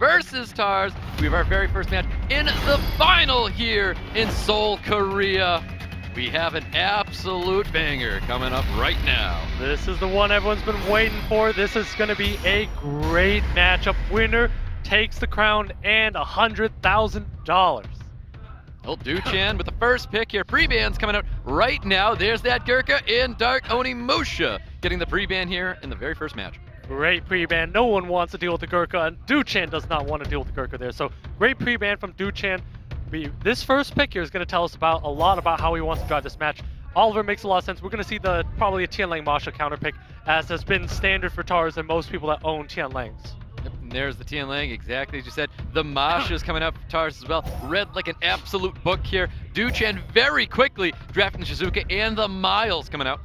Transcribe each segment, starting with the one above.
versus TARS. We have our very first match in the final here in Seoul, Korea. We have an absolute banger coming up right now. This is the one everyone's been waiting for. This is going to be a great matchup. Winner takes the crown and $100,000. Well, DUCHAN with the first pick here. Pre-ban's coming out right now. There's that Gurkha and Dark Onimusha getting the pre-ban here in the very first match. Great pre-ban. No one wants to deal with the Gurkha, and DUCHAN does not want to deal with the Gurkha there. So great pre-ban from DUCHAN. This first pick here is going to tell us a lot about how he wants to drive this match. Oliver makes a lot of sense. We're going to see probably a Tianlang Masha counter pick, as has been standard for TARS and most people that own Tianlangs. Yep, and there's the Tianlang, exactly as you said. The Masha is coming up for TARS as well. Read like an absolute book here. DUCHAN very quickly drafting the Shizuka and the Miles coming out.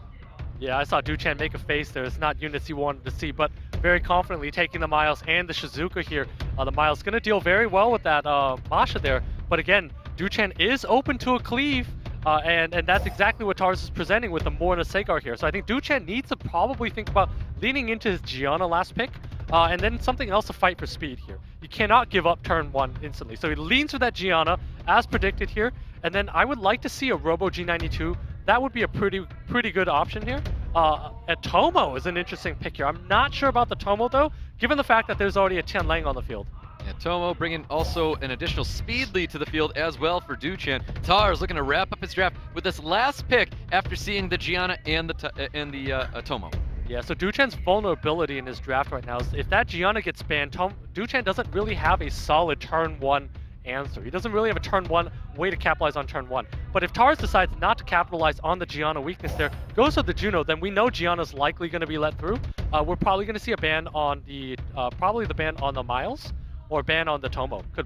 Yeah, I saw DUCHAN make a face there. It's not units he wanted to see, but very confidently taking the Miles and the Shizuka here. The Miles going to deal very well with that Masha there. But again, DUCHAN is open to a cleave, and that's exactly what TARS is presenting with the Morna Sagar here. So I think DUCHAN needs to probably think about leaning into his Gianna last pick, and then something else to fight for speed here. You cannot give up turn 1 instantly. So he leans with that Gianna, as predicted here, and then I would like to see a Robo G92. That would be a pretty good option here. A Tomo is an interesting pick here. I'm not sure about the Tomo though, given the fact that there's already a Tianlang on the field. Yeah, Tomo bringing also an additional speed lead to the field as well for DUCHAN. TARS looking to wrap up his draft with this last pick after seeing the Gianna and the Tomo. Yeah, so DUCHAN's vulnerability in his draft right now is if that Gianna gets banned, DUCHAN doesn't really have a solid turn 1 answer. He doesn't really have a turn 1 way to capitalize on turn 1. But if TARS decides not to capitalize on the Gianna weakness there, goes with the Juno, then we know Gianna's likely going to be let through. We're probably going to see a ban on the, probably the ban on the Miles, or ban on the Tomo. Could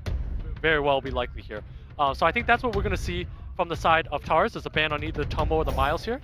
very well be likely here. So I think that's what we're going to see from the side of TARS, is a ban on either the Tomo or the Miles here.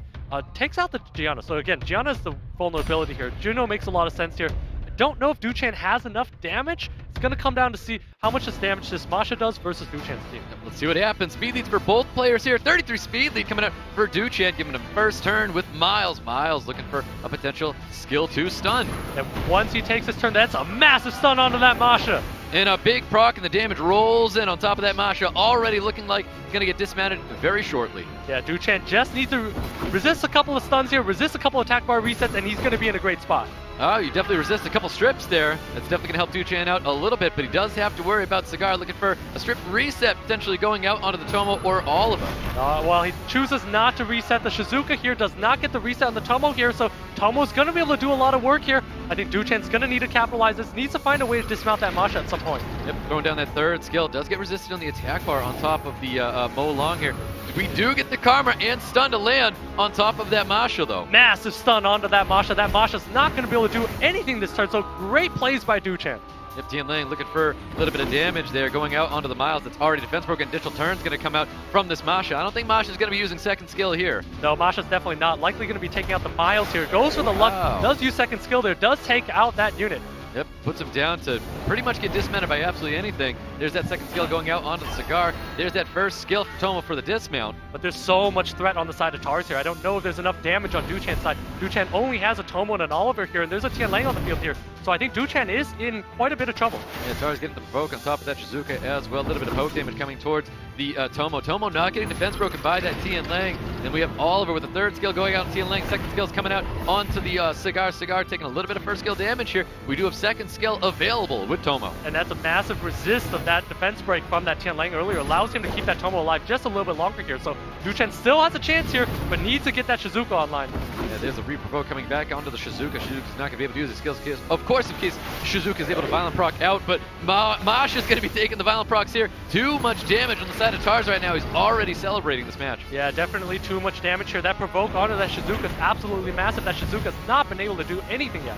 Takes out the Gianna. So again, Gianna is the vulnerability here. Juno makes a lot of sense here. I don't know if DUCHAN has enough damage. It's going to come down to see how much damage this Masha does versus DUCHAN's team. Let's see what happens. Speed leads for both players here. 33 speed lead coming out for DUCHAN, giving him first turn with Miles. Miles looking for a potential skill 2 stun. And once he takes his turn, that's a massive stun onto that Masha. And a big proc, and the damage rolls in on top of that Masha, already looking like he's going to get dismounted very shortly. Yeah, DUCHAN just needs to resist a couple of stuns here, resist a couple of attack bar resets, and he's going to be in a great spot. Oh, you definitely resist a couple strips there. That's definitely going to help DUCHAN out a little bit, but he does have to worry about Cigar looking for a strip reset, potentially going out onto the Tomo or all of them. Well, he chooses not to reset. The Shizuka here does not get the reset on the Tomo here, so Tomo's going to be able to do a lot of work here. I think DUCHAN's going to need to capitalize this, needs to find a way to dismount that Masha at some point. Yep, throwing down that third skill. Does get resisted on the attack bar on top of the Mo Long here. We do get the Karma and stun to land on top of that Masha though. Massive stun onto that Masha. That Masha's not going to be able to do anything this turn, so great plays by DUCHAN. Yep, Tianlang looking for a little bit of damage there, going out onto the Miles. That's already defense broken. Additional turn's going to come out from this Masha. I don't think Masha's going to be using second skill here. No, Masha's definitely not. Likely going to be taking out the Miles here. Goes for the luck. Does use second skill there. Does take out that unit. Yep, puts him down to pretty much get dismounted by absolutely anything. There's that second skill going out onto the Cigar. There's that first skill for Tomo for the dismount. But there's so much threat on the side of TARS here. I don't know if there's enough damage on DUCHAN's side. DUCHAN only has a Tomo and an Oliver here, and there's a Tianlang on the field here. So I think DUCHAN is in quite a bit of trouble. Yeah, TARS getting the provoke on top of that Shizuka as well. A little bit of poke damage coming towards the Tomo. Tomo not getting defense broken by that Tianlang. Then we have Oliver with the third skill going out on Tianlang. Second skill is coming out onto the Cigar. Cigar taking a little bit of first skill damage here. We do have second skill available with Tomo. And that's a massive resist of that defense break from that Tianlang earlier. Allows him to keep that Tomo alive just a little bit longer here. So DUCHAN still has a chance here, but needs to get that Shizuka online. Yeah, there's a re-provoke coming back onto the Shizuka. Shizuka's not going to be able to use his skills. Of course, in case Shizuka is able to violent proc out, but Masha's going to be taking the violent procs here. Too much damage on the side of TARS right now. He's already celebrating this match. Yeah, definitely too much damage here. That provoke onto that Shizuka is absolutely massive. That Shizuka's not been able to do anything yet.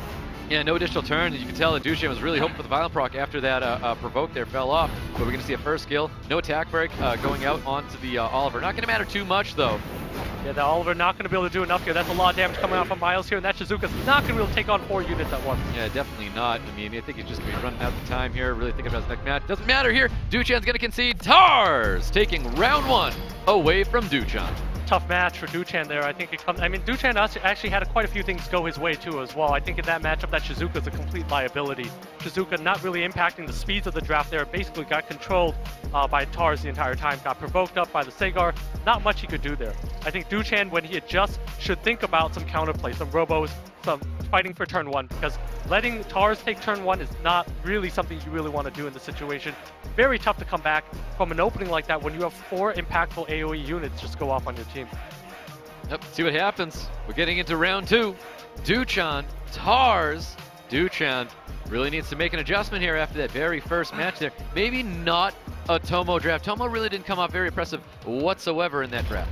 Yeah, no additional turn. You can tell that DUCHAN was really hoping for the violent proc after that provoke there fell off. But we're going to see a first skill. No attack break going out onto the Oliver. Not going to matter too much though. Yeah, the Oliver not going to be able to do enough here. That's a lot of damage coming out from Miles here, and that Shizuka's not going to be able to take on 4 units at once. Yeah, definitely not. I mean, I think he's just going to be running out of time here, really thinking about his next match. Doesn't matter here. DUCHAN's going to concede. TARS taking round 1 away from DUCHAN. tough match for DUCHAN there. I think it comes. I mean, DUCHAN actually had quite a few things go his way too as well. I think in that matchup, that Shizuka is a complete liability. Shizuka not really impacting the speeds of the draft there. Basically got controlled by TARS the entire time. Got provoked up by the Sagar. Not much he could do there. I think DUCHAN, when he adjusts, should think about some counterplay, some robos, some fighting for turn 1, because letting TARS take turn 1 is not really something you really want to do in this situation. Very tough to come back from an opening like that when you have 4 impactful AoE units just go off on your team. Yep, see what happens. We're getting into round 2. DUCHAN, TARS. DUCHAN really needs to make an adjustment here after that very first match there. Maybe not a Tomo draft. Tomo really didn't come off very impressive whatsoever in that draft.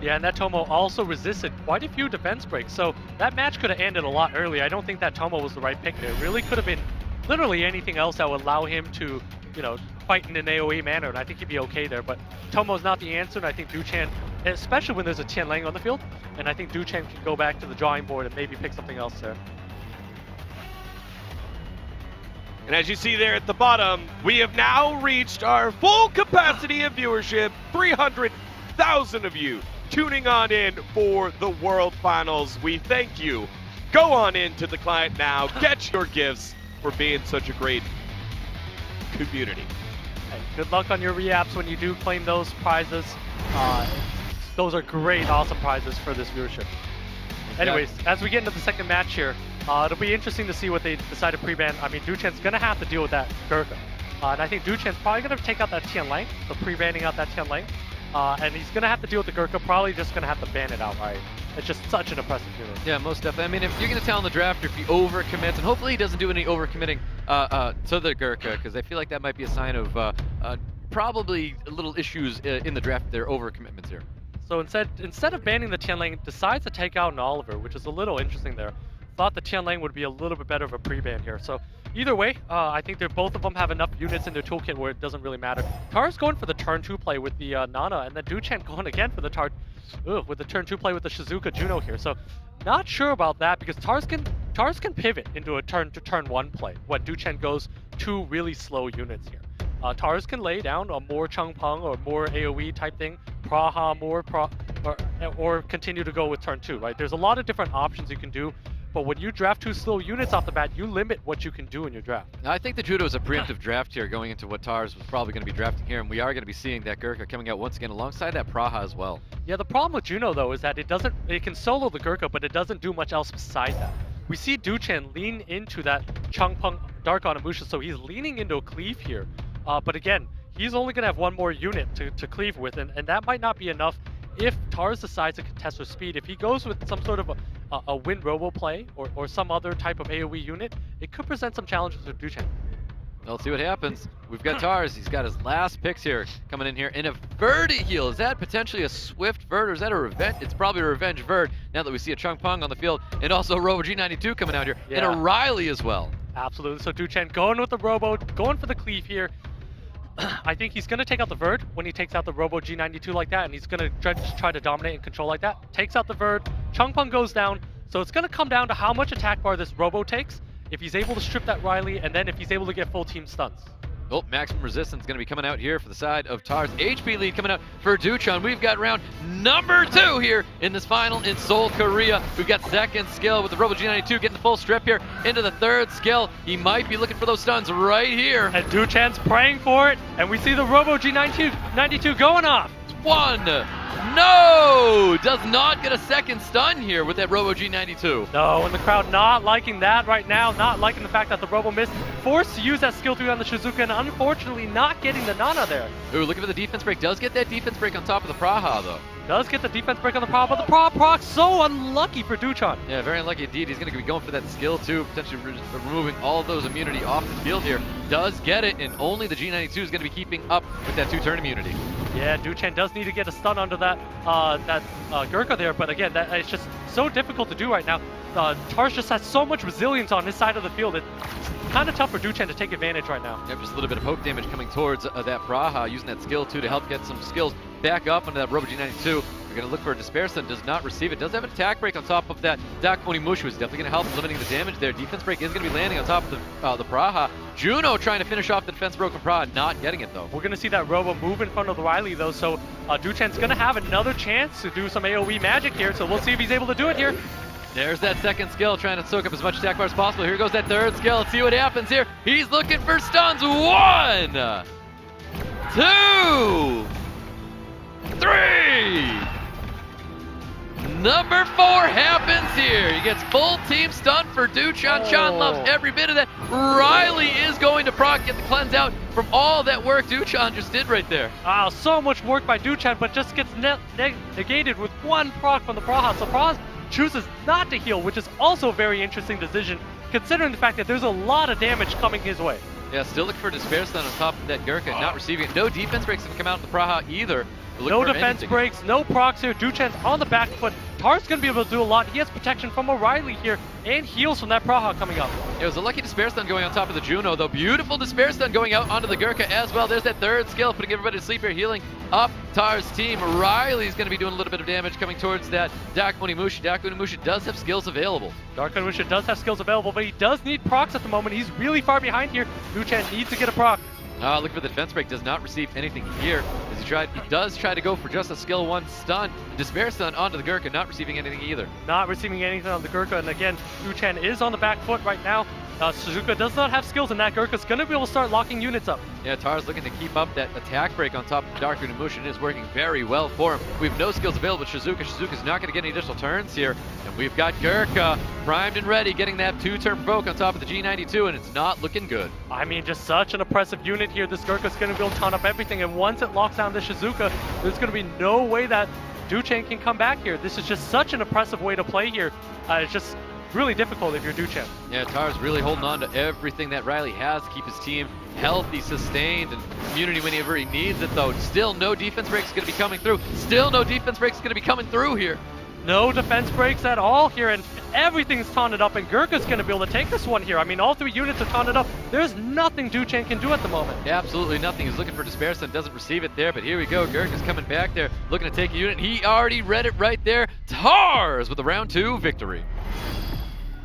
Yeah, and that Tomo also resisted quite a few defense breaks, so that match could have ended a lot earlier. I don't think that Tomo was the right pick there. It really could have been literally anything else that would allow him to, you know, fight in an AoE manner, and I think he'd be okay there. But Tomo's not the answer, and I think DUCHAN, especially when there's a Tianlang on the field, and I think DUCHAN can go back to the drawing board and maybe pick something else there. And as you see there at the bottom, we have now reached our full capacity of viewership, 300,000 of you tuning on in for the World Finals. We thank you. Go on into the client now, get your gifts for being such a great community. And good luck on your re-apps when you do claim those prizes. Those are great, awesome prizes for this viewership. Anyways, as we get into the second match here, it'll be interesting to see what they decide to pre-ban. I mean, DUCHAN's going to have to deal with that Gurkha. And I think DUCHAN's probably going to take out that Tianlang, so pre-banning out that Tianlang. And he's going to have to deal with the Gurkha, probably just going to have to ban it outright. It's just such an impressive unit. Yeah, most definitely. I mean, if you're going to tell in the draft if he overcommits, and hopefully he doesn't do any overcommitting to the Gurkha, because I feel like that might be a sign of probably little issues in the draft, their overcommitments here. So instead of banning the Tianlang, decides to take out an Oliver, which is a little interesting there. Thought the Tianlang would be a little bit better of a pre-ban here. So either way, I think both of them have enough units in their toolkit where it doesn't really matter. TARS going for the turn 2 play with the Nana, and then DUCHAN going again for the turn 2 play with the Shizuka Juno here. So not sure about that, because TARS can pivot into a turn 1 play when DUCHAN goes 2 really slow units here. TARS can lay down a more Changpeng or more AoE type thing, Praha more, or continue to go with turn 2, right? There's a lot of different options you can do, but when you draft 2 slow units off the bat, you limit what you can do in your draft. Now, I think the Judo is a preemptive draft here going into what TARS was probably going to be drafting here, and we are going to be seeing that Gurkha coming out once again alongside that Praha as well. Yeah, the problem with Juno though is that it can solo the Gurkha, but it doesn't do much else beside that. We see DUCHAN lean into that Changpeng Dark Onimusha, so he's leaning into a cleave here. But again, he's only going to have 1 more unit to cleave with, and that might not be enough if TARS decides to contest with speed. If he goes with some sort of a Wind Robo play or some other type of AoE unit, it could present some challenges for DUCHAN. Let's see what happens. We've got TARS. He's got his last picks here coming in here. And a Verdi heal. Is that potentially a Swift Verd, or is that a Revenge? It's probably a Revenge Verd now that we see a Changpeng on the field, and also Robo G92 coming out here, and a Riley as well. Absolutely. So DUCHAN going with the Robo, going for the cleave here. I think he's going to take out the Verd when he takes out the Robo G92 like that, and he's going to try to dominate and control like that. Takes out the Verd, Changpeng goes down, so it's going to come down to how much attack bar this Robo takes, if he's able to strip that Riley, and then if he's able to get full team stuns. Oh, maximum resistance going to be coming out here for the side of TARS. HP lead coming out for DUCHAN. We've got round number 2 here in this final in Seoul, Korea. We've got second skill with the Robo G92 getting the full strip here into the third skill. He might be looking for those stuns right here. And DUCHAN's praying for it, and we see the Robo G92 going off. 1. No! Does not get a second stun here with that Robo G92. No, and the crowd not liking that right now, not liking the fact that the Robo missed. Forced to use that skill 3 on the Shizuka, and unfortunately not getting the Nana there. Ooh, looking for the defense break. Does get that defense break on top of the Praha, though. Does get the defense break on the Praha, but the Praha proc so unlucky for DUCHAN. Yeah, very unlucky indeed. He's going to be going for that skill 2, potentially removing all of those immunity off the field here. Does get it, and only the G92 is going to be keeping up with that 2-turn immunity. Yeah, DUCHAN does need to get a stun under that Gurkha there, but again, it's just so difficult to do right now. TARS just has so much resilience on his side of the field. It's kind of tough for DUCHAN to take advantage right now. Yep, just a little bit of poke damage coming towards that Praha, using that skill 2 to help get some skills back up onto that Robo G92. We're going to look for a Despair Stun, does not receive it. Does have an attack break on top of that Dark Onimusha, is definitely going to help limiting the damage there. Defense break is going to be landing on top of the Praha. Juno trying to finish off the defense broken prod, not getting it though. We're going to see that Robo move in front of the Riley though, so DUCHAN's going to have another chance to do some AoE magic here, so we'll see if he's able to do it here. There's that second skill, trying to soak up as much attack bar as possible. Here goes that third skill. Let's see what happens here. He's looking for stuns. 1, 2, 3. Number 4 happens here. He gets full team stun for DUCHAN. Chan loves every bit of that. Riley is going to proc, get the cleanse out from all that work DUCHAN just did right there. Wow, so much work by DUCHAN, but just gets negated with 1 proc from the Praha. So Praha chooses not to heal, which is also a very interesting decision, considering the fact that there's a lot of damage coming his way. Yeah, still looking for Despair Stun on top of that Gurkha, not receiving it. No defense breaks have come out in the Praha either. No defense breaks, no procs here. DUCHAN's on the back foot. TARS going to be able to do a lot. He has protection from O'Reilly here and heals from that Praha coming up. It was a lucky Despair Stun going on top of the Juno, though. Beautiful Despair Stun going out onto the Gurkha as well. There's that third skill, putting everybody to sleep here, healing up TARS team. Riley's going to be doing a little bit of damage coming towards that Dark Onimusha. Dark Onimusha does have skills available. Dark Onimusha does have skills available, but he does need procs at the moment. He's really far behind here. DUCHAN needs to get a proc. Look for the defense break, does not receive anything here. As he does try to go for just a skill 1 stun. Despair Stun onto the Gurkha, not receiving anything either. Not receiving anything on the Gurkha, and again, DUCHAN is on the back foot right now. Suzuka does not have skills, and that Gurkha's going to be able to start locking units up. Yeah, TARS looking to keep up that attack break on top of Dark Onimusha, and it is working very well for him. We have no skills available with Shizuka. Shizuka's not going to get any additional turns here. And we've got Gurkha primed and ready, getting that 2-turn provoke on top of the G92, and it's not looking good. I mean, just such an oppressive unit here. This Gurkha's going to be able to taunt up everything, and once it locks down the Shizuka, there's going to be no way that DUCHAN can come back here. This is just such an oppressive way to play here. It's just really difficult if you're DUCHAN. Yeah, TARS really holding on to everything that Riley has to keep his team healthy, sustained, and immunity whenever he needs it, though. Still no defense breaks going to be coming through. Still no defense breaks going to be coming through here. No defense breaks at all here, and everything's taunted up, and Gurkha's going to be able to take this one here. I mean, all 3 units are taunted up. There's nothing DUCHAN can do at the moment. Absolutely nothing. He's looking for Despair Stun, doesn't receive it there, but here we go. Gurkha's coming back there, looking to take a unit. He already read it right there. TARS with a round 2 victory.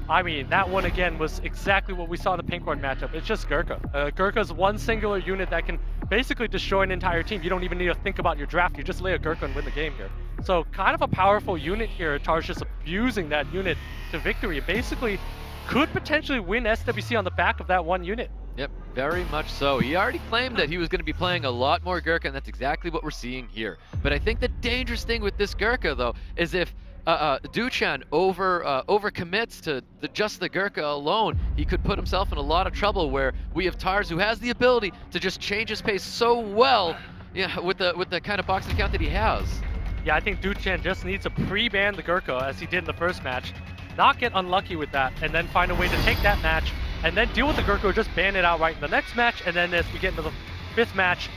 I mean, that one again was exactly what we saw in the Pinkhorn matchup. It's just Gurkha. Gurkha's one singular unit that can basically destroy an entire team. You don't even need to think about your draft. You just lay a Gurkha and win the game here. So kind of a powerful unit here. TARS just abusing that unit to victory. It basically could potentially win SWC on the back of that one unit. Yep, very much so. He already claimed that he was going to be playing a lot more Gurkha, and that's exactly what we're seeing here. But I think the dangerous thing with this Gurkha, though, is if DUCHAN overcommits to just the Gurkha alone, he could put himself in a lot of trouble, where we have TARS, who has the ability to just change his pace so well, with the kind of boxing count that he has. Yeah, I think DUCHAN just needs to pre-ban the Gurkha as he did in the first match, not get unlucky with that, and then find a way to take that match and then deal with the Gurkha, or just ban it outright in the next match, and then as we get into the 5th match,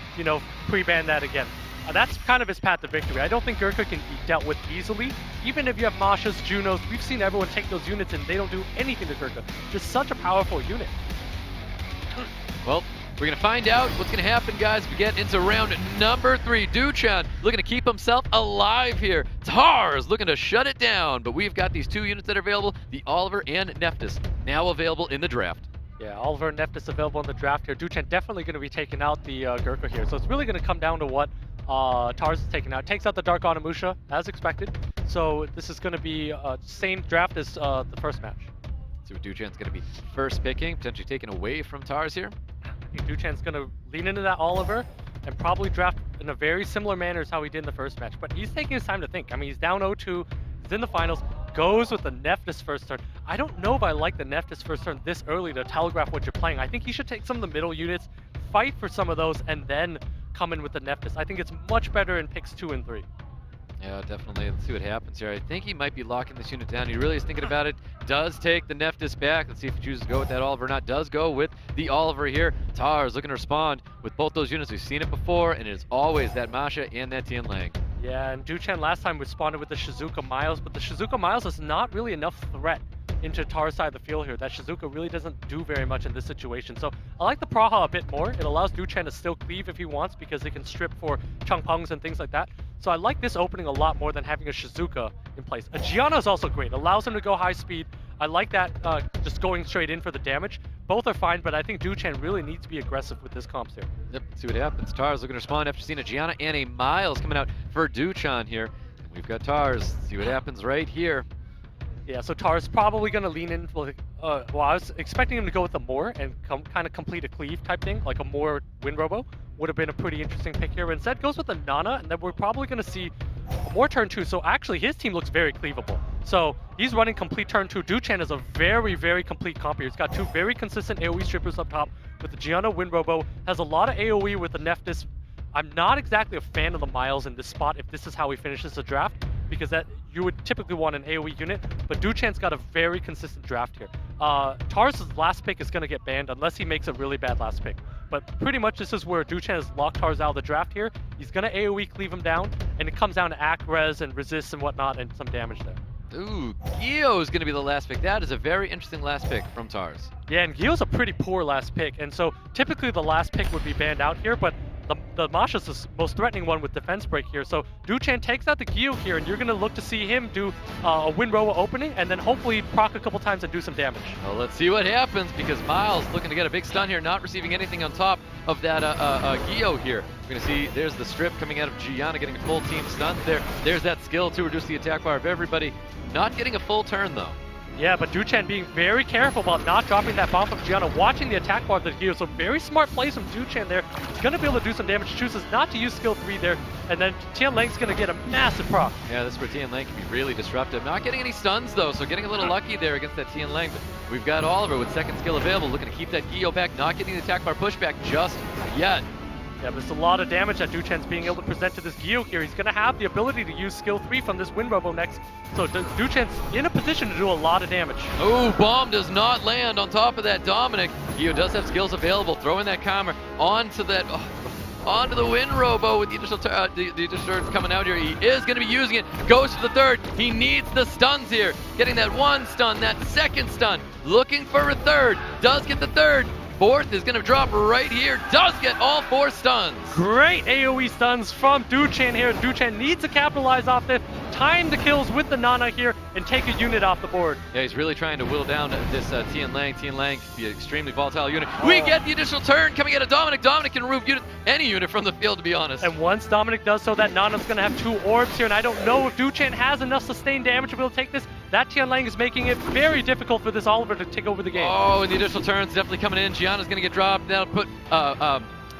pre-ban that again. That's kind of his path to victory. I don't think Gurkha can be dealt with easily. Even if you have Mashas, Junos, we've seen everyone take those units and they don't do anything to Gurkha. Just such a powerful unit. Well, we're going to find out what's going to happen, guys. We get into round number 3. DUCHAN looking to keep himself alive here. TARS looking to shut it down. But we've got these 2 units that are available, the Oliver and Nephthys, now available in the draft. Yeah, Oliver and Nephthys available in the draft here. DUCHAN definitely going to be taking out the Gurkha here. So it's really going to come down to what TARS is taking out. Takes out the Dark Onimusha, as expected. So this is going to be same draft as the first match. See what DUCHAN's going to be first picking, potentially taken away from TARS here. I think DUCHAN's going to lean into that Oliver and probably draft in a very similar manner as how he did in the first match. But he's taking his time to think. I mean, he's down 0-2, he's in the finals, goes with the Nephthys first turn. I don't know if I like the Nephthys first turn this early to telegraph what you're playing. I think he should take some of the middle units, fight for some of those, and then come in with the Nephthys. I think it's much better in picks 2 and 3. Yeah, definitely. Let's see what happens here. I think he might be locking this unit down. He really is thinking about it. Does take the Nephthys back. Let's see if he chooses to go with that Oliver or not. Does go with the Oliver here. TARS looking to respond with both those units. We've seen it before, and it is always that Masha and that Tian Lang. Yeah, and DUCHAN last time responded with the Shizuka Miles, but the Shizuka Miles is not really enough threat into TAR's side of the field here. That Shizuka really doesn't do very much in this situation. So I like the Praha a bit more. It allows DUCHAN to still cleave if he wants, because he can strip for Changpungs and things like that. So I like this opening a lot more than having a Shizuka in place. A Gianna is also great. Allows him to go high speed, I like that just going straight in for the damage. Both are fine, but I think DUCHAN really needs to be aggressive with this comps here. Yep, see what happens. TARS looking to respond after seeing a Gianna and a Miles coming out for DUCHAN here. We've got TARS. See what happens right here. Yeah, so TARS probably going to lean in. Well, I was expecting him to go with a Moore and kind of complete a cleave type thing, like a Moore Wind Robo. Would have been a pretty interesting pick here. But instead goes with a Nana, and then we're probably going to see more turn 2. So actually, his team looks very cleavable. So he's running complete turn 2. DUCHAN is a very, very complete comp here. He's got 2 very consistent AoE strippers up top with the Gianna Wind Robo. Has a lot of AoE with the Nephthys. I'm not exactly a fan of the Miles in this spot if this is how he finishes the draft, because that you would typically want an AoE unit, but DUCHAN's got a very consistent draft here. TARS' last pick is going to get banned unless he makes a really bad last pick. But pretty much this is where DUCHAN has locked TARS out of the draft here. He's going to AoE cleave him down, and it comes down to act res and resist and whatnot and some damage there. Ooh, Gio is going to be the last pick. That is a very interesting last pick from TARS. Yeah, and Gio's a pretty poor last pick, and so typically the last pick would be banned out here, but the Masha's the most threatening one with defense break here. So DUCHAN takes out the Gio here, and you're going to look to see him do a Wind Robo opening, and then hopefully proc a couple times and do some damage. Well, let's see what happens, because Miles looking to get a big stun here, not receiving anything on top of that Gio here. We're going to see there's the strip coming out of Gianna, getting a full team stun there. There's that skill to reduce the attack bar of everybody. Not getting a full turn, though. Yeah, but DUCHAN being very careful about not dropping that bomb from Gianna, watching the attack bar of the Gio. So very smart plays from DUCHAN there. He's going to be able to do some damage. Chooses not to use skill 3 there. And then Tianlang's going to get a massive proc. Yeah, this is where Tianlang can be really disruptive. Not getting any stuns, though, so getting a little lucky there against that Tianlang. But we've got Oliver with second skill available, looking to keep that Gio back, not getting the attack bar pushback just yet. Yeah, but it's a lot of damage that DUCHAN's being able to present to this Gio here. He's going to have the ability to use skill 3 from this Wind Robo next. So DUCHAN's in a position to do a lot of damage. Oh, bomb does not land on top of that Dominic. Gio does have skills available, throwing that counter onto that... onto the Wind Robo with the additional turns coming out here. He is going to be using it. Goes for the third. He needs the stuns here. Getting that one stun, that second stun. Looking for a third. Does get the third. Fourth is going to drop right here. Does get all 4 stuns. Great AoE stuns from DUCHAN here. DUCHAN needs to capitalize off this. Time the kills with the Nana here and take a unit off the board. Yeah, he's really trying to whittle down this Tianlang. Tianlang can be an extremely volatile unit. We get the additional turn coming out of Dominic. Dominic can remove any unit from the field, to be honest. And once Dominic does so, that Nana's going to have 2 orbs here, and I don't know if DUCHAN has enough sustained damage to be able to take this. That Tianlang is making it very difficult for this Oliver to take over the game. Oh, and the additional turns definitely coming in. Gianna's going to get dropped. That'll put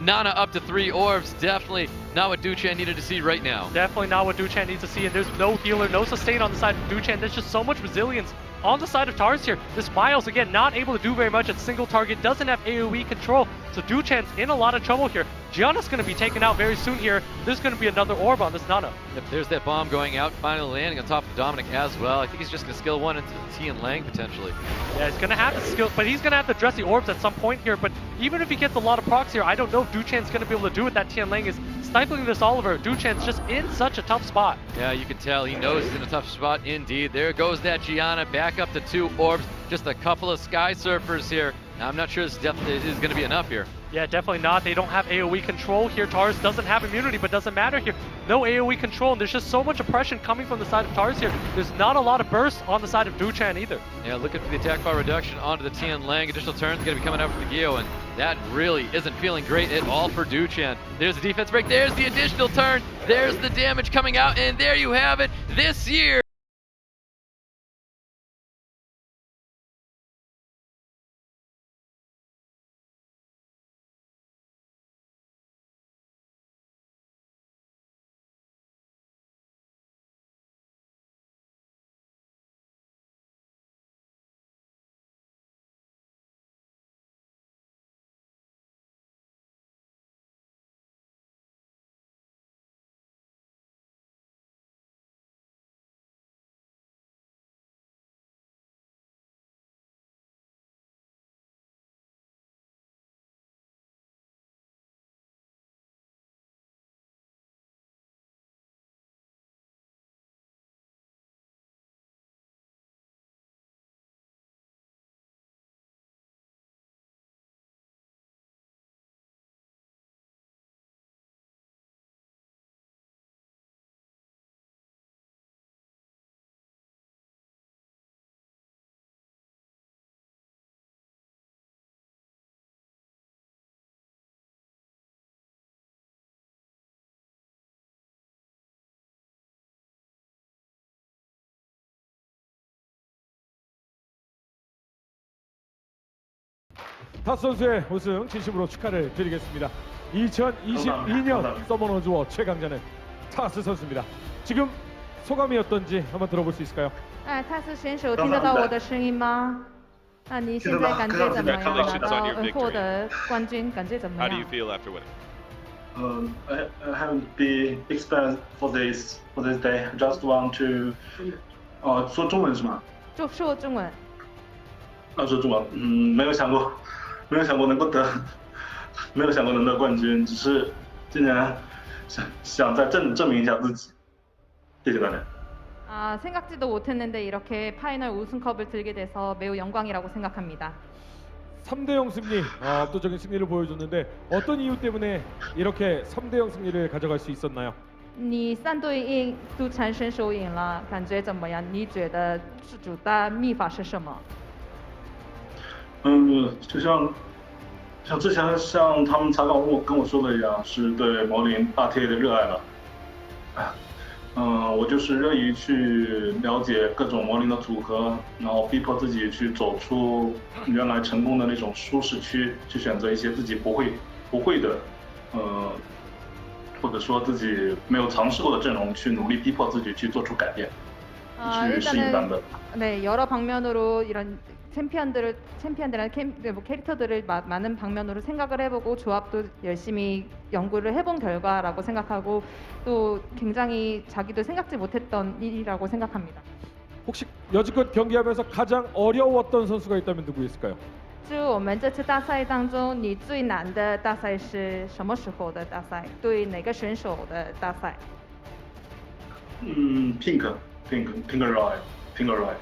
Nana up to 3 orbs. Definitely not what DUCHAN needed to see right now. Definitely not what DUCHAN needs to see, and there's no healer, no sustain on the side of DUCHAN. There's just so much resilience on the side of TARS here. This Miles, again, not able to do very much at single target, doesn't have AoE control, so DUCHAN's in a lot of trouble here. Gianna's going to be taken out very soon here. There's going to be another orb on this Nana. Yep, there's that bomb going out, finally landing on top of Dominic as well. I think he's just going to skill 1 into the Tianlang, potentially. Yeah, he's going to have to skill, but he's going to have to address the orbs at some point here, but even if he gets a lot of procs here, I don't know if DUCHAN's going to be able to do it. That Tianlang is stifling this Oliver. DUCHAN's just in such a tough spot. Yeah, you can tell he knows he's in a tough spot indeed. There goes that Gianna, back up to 2 orbs. Just a couple of Sky Surfers here. Now, I'm not sure this definitely is going to be enough here. Yeah, definitely not. They don't have AoE control here. TARS doesn't have immunity, but doesn't matter here. No AoE control, and there's just so much oppression coming from the side of TARS here. There's not a lot of burst on the side of DUCHAN either. Yeah, looking for the attack bar reduction onto the Tianlang. Additional turns going to be coming out for the Gio, and that really isn't feeling great at all for DUCHAN. There's the defense break. There's the additional turn. There's the damage coming out, and there you have it. This year, 타스 선수의 우승 진심으로 축하를 드리겠습니다. 2022년 서머너즈워 최강자는 타스 선수입니다. 지금 소감이 어떤지 한번 들어볼 수 있을까요? 塔斯选手听得到我的声音吗？那你现在感觉怎么样？拿到获得冠军，感觉怎么 How do you 样？ feel after winning? I haven't been experienced for this day. I just want to 说中文是吗？就说中文。说中文，没有想过能够得，没有想过能得冠军，只是今年想再证明一下自己。谢谢大家。 생각지도 못했는데 이렇게 파이널 우승컵을 들게 돼서 매우 영광이라고 생각합니다. 3대0 승리, 압도적인 승리를 보여줬는데 어떤 이유 때문에 이렇게 3대0 승리를 가져갈 수 있었나요? 你3-1杜禅选手赢了，感觉怎么样？你觉得主的秘法是什么？就像之前他们采访跟我说的一样，是对毛林大铁的热爱了。我就是乐于去了解各种模拟的组合，然后逼迫自己去走出原来成功的那种舒适区，去选择一些自己不会的，或者说自己没有尝试过的阵容，去努力逼迫自己去做出改变，去适应版本。 네, 여러 방면으로 이런 챔피언들한 캐릭터들을 많은 방면으로 생각을 해보고 조합도 열심히 연구를 해본 결과라고 생각하고 또 굉장히 자기도 생각지 못했던 일이라고 생각합니다. 혹시 여지껏 경기하면서 가장 어려웠던 선수가 있다면 누구 있을까요? 就我们这次大赛当中，你最难的大赛是什么时候的大赛？对哪个选手的大赛？ Roy。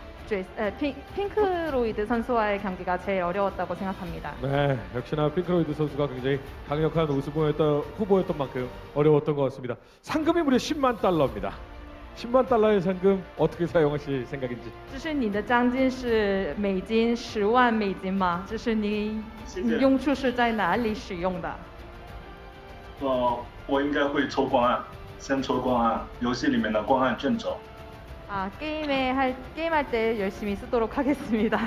핑크로이드 선수와의 경기가 제일 어려웠다고 생각합니다. 네, 역시나 핑크로이드 선수가 굉장히 강력한 후보였던 만큼 어려웠던 것 같습니다. 상금이 무려 10만 달러입니다. 10만 달러의 상금 어떻게 사용하실 생각인지? 就是你的奖金是美金10万美金吗？就是你用处是在哪里使用的？ 我应该会抽光暗，先抽光暗，游戏里面的光暗正轴。 게임할 때 열심히 쓰도록 하겠습니다.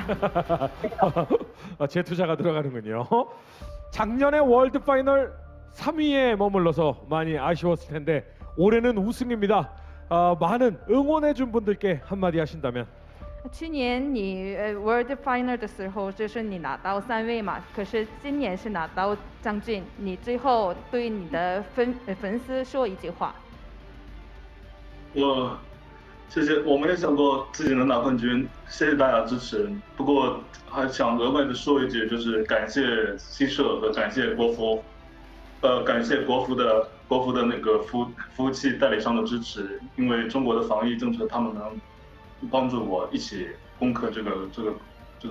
제 투자가 들어가는군요. 작년에 월드 파이널 3위에 머물러서 많이 아쉬웠을 텐데 올해는 우승입니다. 많은 응원해준 분들께 한마디 하신다면? 去年你World Final 的时候，就是你拿到3位嘛，可是今年是拿到将军，你最后对你的粉丝说一句话。谢谢，我没有想过自己能拿冠军，谢谢大家支持。不过还想额外的说一句，就是感谢西社和感谢国服，感谢国服的那个服务器代理商的支持，因为中国的防疫政策，他们能帮助我一起攻克这个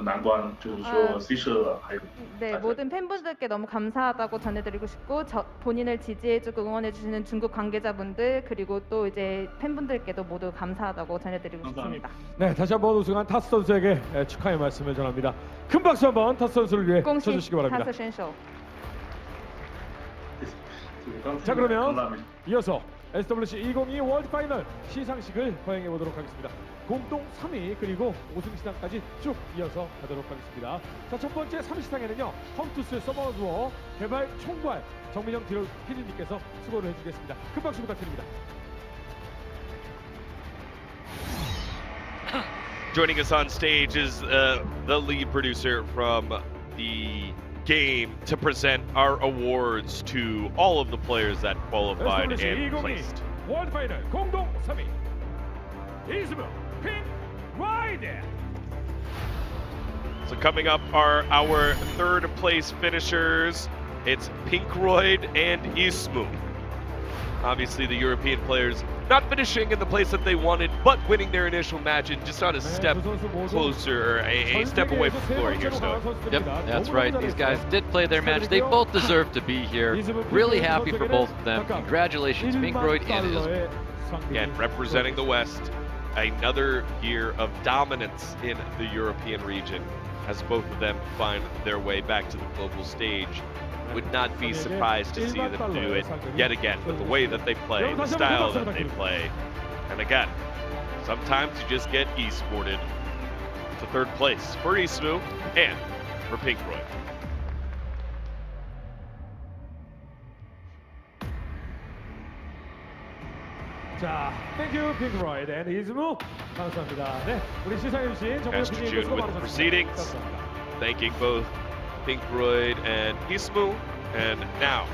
难关，就是说西社还有。 네, 모든 팬분들께 너무 감사하다고 전해드리고 싶고 본인을 지지해주고 응원해주시는 중국 관계자분들 그리고 또 이제 팬분들께도 모두 감사하다고 전해드리고 싶습니다. 네, 다시 한번 우승한 타스 선수에게 축하의 말씀을 전합니다. 큰 박수 한번 타스 선수를 위해 쳐주시기 바랍니다. 타스 선수. 자, 그러면 이어서 SWC 2022 월드 파이널 시상식을 거행해 보도록 하겠습니다. 공동 3위 그리고 우승 시상까지 쭉 이어서 가도록 하겠습니다. 자, 첫 번째 3위 시상에는요, 컴투스 서머너즈워 개발 총괄 정민영 PD님께서 수고를 해주겠습니다. 큰 박수 부탁드립니다. Joining us on stage is the lead producer from the game to present our awards to all of the players that qualified and placed. 월드 파이널 공동 3위 이스무 핑 라이드. So coming up are our third place finishers. It's Pinkroyd and Ismu. Obviously the European players not finishing in the place that they wanted, but winning their initial match and just on a step closer, a step away from glory here, Stone. Yep, that's right. These guys did play their match. They both deserve to be here. Really happy for both of them. Congratulations, Pinkroyd and Ismu. Again, representing the West, another year of dominance in the European region as both of them find their way back to the global stage. Would not be surprised to see them do it yet again with the way that they play, the style that they play. And again, sometimes you just get e-sported to third place for Ismu and for Pinkroyd. 자, thank you, Pink Floyd and 이즈무. 감사합니다. 네, 우리 시상해주신 정말 Pastor June with the proceedings. Thanking both Pink Floyd and Ismu. And now,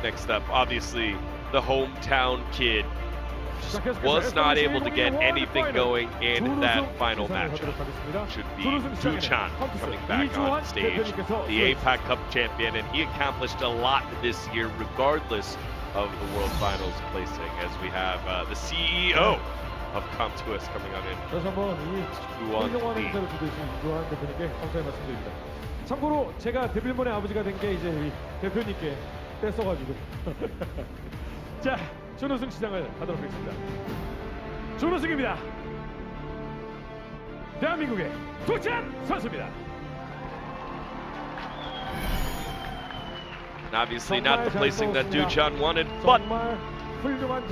next up, obviously, the hometown kid was not able to get anything going in that final matchup. Should be DUCHAN coming back on stage, the APAC Cup champion, and he accomplished a lot this year regardless of the World Finals placing, as we have the CEO of Comtuous coming on in. 다시 한번 이 훌륭한 행사를 주도해주신 유한 대표님께 감사의 말씀드립니다. 참고로 제가 데빌몬의 아버지가 된 게 이제 이 대표님께 뺏어가지고 자, 준우승 시장을 하도록 하겠습니다. 준우승입니다. 대한민국의 두찬 선수입니다. And obviously not the placing that DUCHAN wanted, but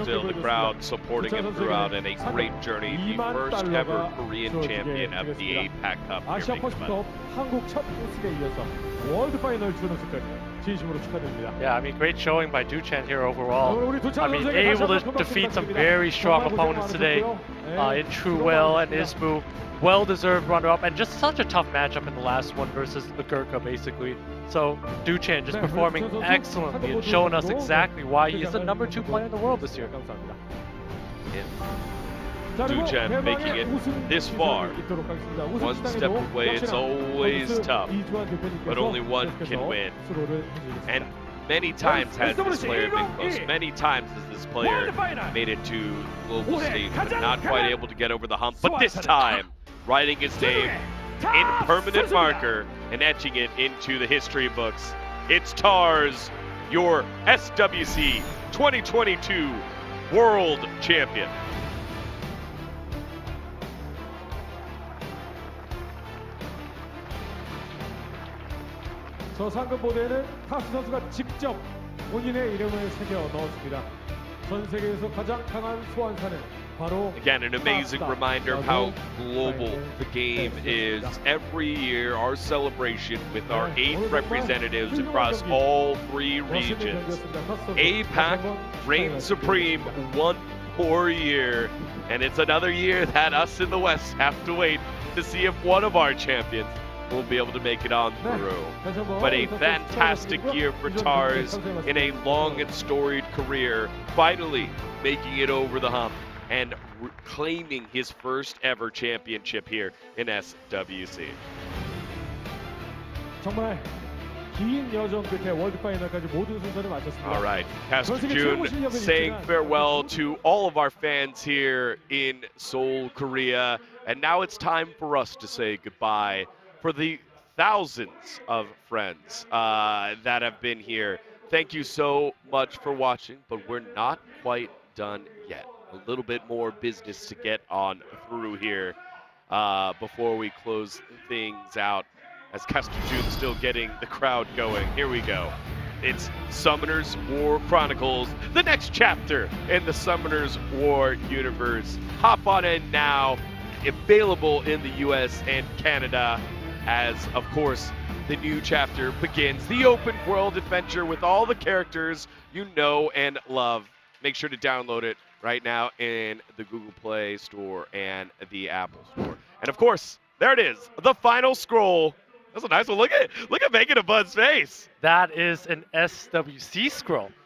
still the crowd supporting him throughout, and a great journey. The first ever Korean champion of the APAC Cup. 아시아 퍼시픽컵 한국 첫 우승에 이어서 월드 파이널 준우승까지 진심으로 축하드립니다. Yeah, I mean, great showing by DUCHAN here overall. I mean, able to defeat some very strong opponents today in Truewell and Ismu. Well-deserved runner-up, and just such a tough matchup in the last one versus the Gurkha, basically. So DUCHAN just performing excellently and showing us exactly why he is the #2 player in the world this year. DUCHAN making it this far, one step away. It's always tough, but only one can win. And many times has this player been close. Many times has this player made it to global stage, but not quite able to get over the hump. But this time, writing his name in permanent marker and etching it into the history books. It's TARS, your SWC 2022 World Champion. 저 상금보대에는 타스 선수가 직접 본인의 이름을 새겨 넣었습니다. 전 세계에서 가장 강한 소환사는 바로 Again, an amazing reminder of how global the game is. Every year, our celebration with our 8 representatives across all 3 regions. APAC reigns supreme one more year, and it's another year that us in the West have to wait to see if one of our champions will be able to make it on through. But a fantastic year for TARS in a long and storied career, finally making it over the hump and claiming his first ever championship here in SWC. 정말 긴 여정 끝에 월드 파이널까지 모든 순서를 마쳤습니다. All right, Pastor June saying farewell to all of our fans here in Seoul, Korea, and now it's time for us to say goodbye for the thousands of friends that have been here. Thank you so much for watching, but we're not quite done yet. A little bit more business to get on through here before we close things out, as Pastor June's still getting the crowd going. Here we go. It's Summoners War Chronicles, the next chapter in the Summoners War universe. Hop on in now, available in the US and Canada, as of course the new chapter begins. The open world adventure with all the characters you know and love. Make sure to download it right now in the Google Play Store and the Apple Store. And of course, there it is, the final scroll. That's a nice one. Look at Megan and Bud's face. That is an SWC scroll.